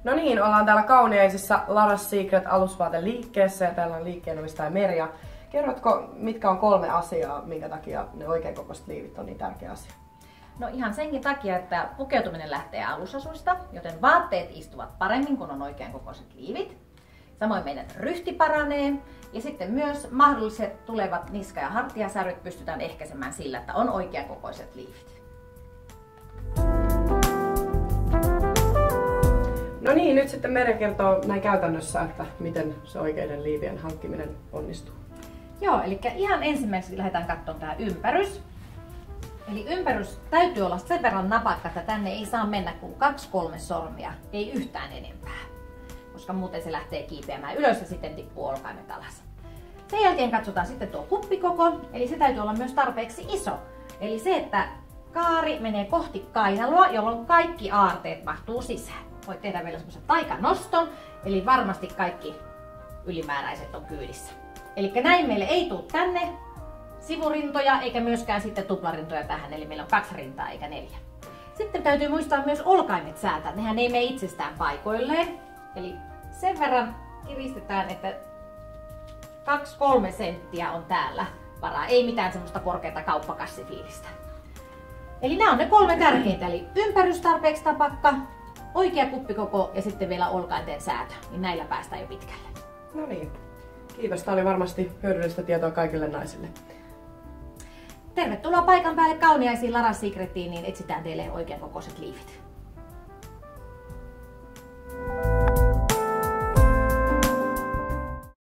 No niin, ollaan täällä Kauniaisissa Laras Secret alusvaateliikkeessä ja täällä on liikkeenomistaja Merja. Kerrotko, mitkä on 3 asiaa, minkä takia ne oikein kokoiset liivit on niin tärkeä asia? No ihan senkin takia, että pukeutuminen lähtee alusasuista, joten vaatteet istuvat paremmin, kun on oikean kokoiset liivit. Samoin meidän ryhti paranee ja sitten myös mahdolliset tulevat niska- ja hartiasäröt pystytään ehkäisemään sillä, että on oikean kokoiset liivit. No niin, nyt sitten Merja kertoo näin käytännössä, että miten se oikeiden liivien hankkiminen onnistuu. Joo, eli ihan ensimmäiseksi lähdetään katsomaan tämä ympärys. Eli ympärys täytyy olla sen verran napakka, että tänne ei saa mennä kuin 2-3 sormia, ei yhtään enempää. Koska muuten se lähtee kiipeämään ylös ja sitten tippuu olkaimet alas. Sen jälkeen katsotaan sitten tuo kuppikoko, eli se täytyy olla myös tarpeeksi iso. Eli se, että kaari menee kohti kainaloa, jolloin kaikki aarteet mahtuu sisään. Voit tehdä vielä semmoisen taikanoston, eli varmasti kaikki ylimääräiset on kyydissä. Eli näin meille ei tule tänne sivurintoja eikä myöskään sitten tuplarintoja tähän, eli meillä on 2 rintaa eikä 4. Sitten täytyy muistaa myös olkaimet säätää, nehän ei mene itsestään paikoilleen. Eli sen verran kiristetään, että 2-3 senttiä on täällä varaa, ei mitään semmoista korkeata kauppakassifiilistä. Eli nämä on ne 3 tärkeintä, eli ympärys tarpeeksi napakka, oikea kuppikoko ja sitten vielä olkainten säätö, niin näillä päästään jo pitkälle. No niin, kiitos. Tämä oli varmasti hyödyllistä tietoa kaikille naisille. Tervetuloa paikan päälle Kauniaisiin Laras Secretiin, niin etsitään teille oikean kokoiset liivit.